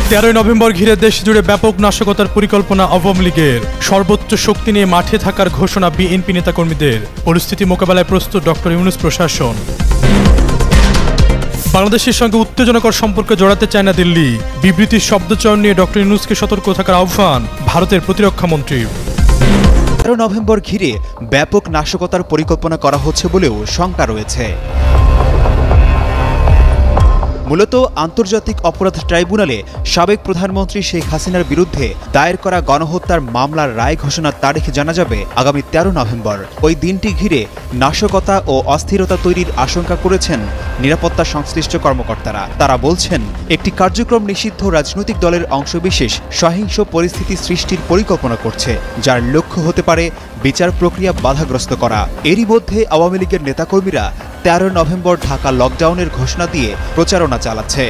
13 November ঘিরে দেশ জুড়ে ব্যাপক নাশকতার পরিকল্পনা আওয়ামী লীগের। সর্বোচ্চ শক্তি নিয়ে মাঠে থাকার ঘোষণা বিএনপি নেতাকর্মীদের। পরিস্থিতি মোকাবেলায় প্রস্তুত ডক্টর ইউনূস প্রশাসন। বাংলাদেশের সঙ্গে উত্তেজনাকর সম্পর্কে জড়াতে চায় না দিল্লি। বিবৃতির শব্দচয়ন নিয়ে ডক্টর ইউনূসকে সতর্ক থাকার আহ্বান ভারতের প্রতিরক্ষা মন্ত্রীর। 13 নভেম্বর ঘিরে ব্যাপক নাশকতার পরিকল্পনা করা হচ্ছে বলেও শঙ্কা রয়েছে। মূলত আন্তর্জাতিক অপরাধ ট্রাইব্যুনালে সাবেক প্রধানমন্ত্রী শেখ হাসিনার বিরুদ্ধে দায়ের করা গণহত্যার মামলার রায় ঘোষণার তারিখ জানা যাবে আগামী 13 নভেম্বর। ওই দিনটি ঘিরে নাশকতা ও অস্থিরতা তৈরির আশঙ্কা করেছেন নিরাপত্তা সংশ্লিষ্ট কর্মকর্তারা। তারা বলছেন, একটি কার্যক্রম নিষিদ্ধ রাজনৈতিক দলের অংশবিশেষ সহিংস পরিস্থিতি সৃষ্টির পরিকল্পনা করছে, যার লক্ষ্য হতে পারে বিচার প্রক্রিয়া বাধাগ্রস্ত করা। এরই মধ্যে আওয়ামী লীগের নেতাকর্মীরা 13 নভেম্বর ঢাকা লকডাউনের ঘোষণা দিয়ে প্রচারণা চালাচ্ছে।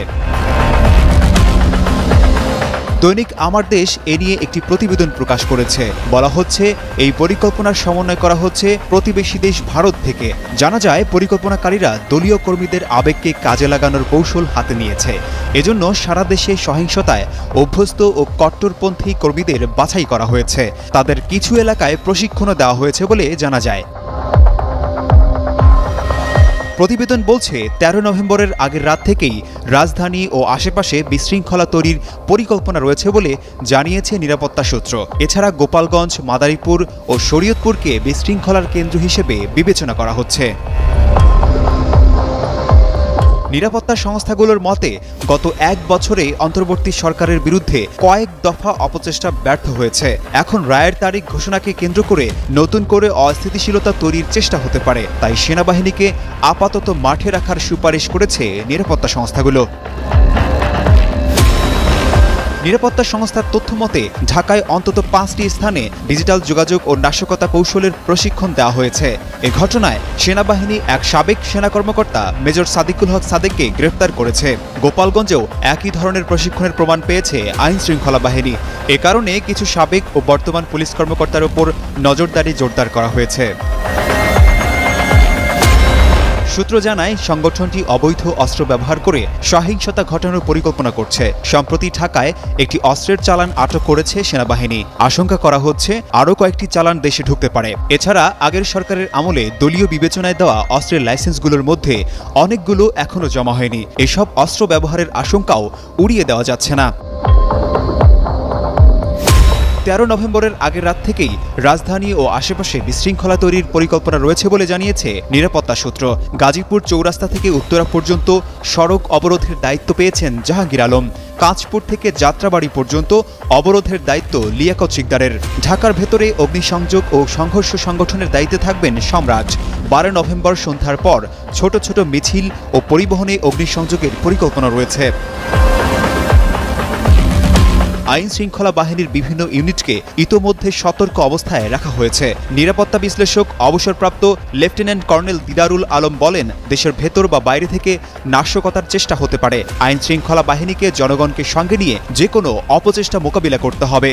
দৈনিক আমার দেশ এ নিয়ে একটি প্রতিবেদন প্রকাশ করেছে। বলা হচ্ছে, এই পরিকল্পনার সমন্বয় করা হচ্ছে প্রতিবেশী দেশ ভারত থেকে। জানা যায়, পরিকল্পনাকারীরা দলীয় কর্মীদের আবেগকে কাজে লাগানোর কৌশল হাতে নিয়েছে। এজন্য সারা দেশে সহিংসতায় অভ্যস্ত ও কট্টরপন্থী কর্মীদের বাছাই করা হয়েছে। তাদের কিছু এলাকায় প্রশিক্ষণও দেওয়া হয়েছে বলে জানা যায়। প্রতিবেদন বলছে, 13 নভেম্বরের আগের রাত থেকেই রাজধানী ও আশেপাশে বিশৃঙ্খলা তৈরির পরিকল্পনা রয়েছে বলে জানিয়েছে নিরাপত্তা সূত্র। এছাড়া গোপালগঞ্জ, মাদারীপুর ও শরীয়তপুরকে বিশৃঙ্খলার কেন্দ্র হিসেবে বিবেচনা করা হচ্ছে। নিরাপত্তা সংস্থাগুলোর মতে, গত 1 বছরে অন্তর্বর্তী সরকারের বিরুদ্ধে কয়েক দফা অপচেষ্টা ব্যর্থ হয়েছে। এখন রায়ের তারিখ ঘোষণাকে কেন্দ্র করে নতুন করে অস্থিতিশীলতা তৈরির চেষ্টা হতে পারে। তাই সেনাবাহিনীকে আপাতত মাঠে রাখার সুপারিশ করেছে নিরাপত্তা সংস্থাগুলো। নিরাপত্তা সংস্থার তথ্য মতে, ঢাকায় অন্তত 5টি স্থানে ডিজিটাল যোগাযোগ ও নাশকতা কৌশলের প্রশিক্ষণ দেওয়া হয়েছে। এ ঘটনায় সেনাবাহিনী এক সাবেক সেনা কর্মকর্তা মেজর সাদিকুল হক সাদেককে গ্রেফতার করেছে। গোপালগঞ্জেও একই ধরনের প্রশিক্ষণের প্রমাণ পেয়েছে আইন শৃঙ্খলা বাহিনী। এ কারণে কিছু সাবেক ও বর্তমান পুলিশ কর্মকর্তার ওপর নজরদারি জোরদার করা হয়েছে। সূত্র জানায়, সংগঠনটি অবৈধ অস্ত্র ব্যবহার করে সহিংসতা ঘটানোর পরিকল্পনা করছে। সম্প্রতি ঢাকায় একটি অস্ত্রের চালান আটক করেছে সেনাবাহিনী। আশঙ্কা করা হচ্ছে আরও কয়েকটি চালান দেশে ঢুকতে পারে। এছাড়া আগের সরকারের আমলে দলীয় বিবেচনায় দেওয়া অস্ত্রের লাইসেন্সগুলোর মধ্যে অনেকগুলো এখনও জমা হয়নি। এসব অস্ত্র ব্যবহারের আশঙ্কাও উড়িয়ে দেওয়া যাচ্ছে না। 13 নভেম্বরের আগের রাত থেকেই রাজধানী ও আশেপাশে বিশৃঙ্খলা তৈরির পরিকল্পনা রয়েছে বলে জানিয়েছে নিরাপত্তা সূত্র। গাজীপুর চৌরাস্তা থেকে উত্তরা পর্যন্ত সড়ক অবরোধের দায়িত্ব পেয়েছেন জাহাঙ্গীর আলম। কাঁচপুর থেকে যাত্রাবাড়ি পর্যন্ত অবরোধের দায়িত্ব লিয়াকত শিকদারের। ঢাকার ভেতরে অগ্নিসংযোগ ও সংঘর্ষ সংগঠনের দায়িত্বে থাকবেন সম্রাট। 12 নভেম্বর সন্ধ্যার পর ছোট ছোট মিছিল ও পরিবহনে অগ্নিসংযোগের পরিকল্পনা রয়েছে। আইন শৃঙ্খলা বাহিনীর বিভিন্ন ইউনিটকে ইতোমধ্যে সতর্ক অবস্থায় রাখা হয়েছে। নিরাপত্তা বিশ্লেষক অবসরপ্রাপ্ত লেফটেন্যান্ট কর্নেল দিদারুল আলম বলেন, দেশের ভেতর বা বাইরে থেকে নাশকতার চেষ্টা হতে পারে। আইন শৃঙ্খলা বাহিনীকে জনগণকে সঙ্গে নিয়ে যে কোনো অপচেষ্টা মোকাবিলা করতে হবে।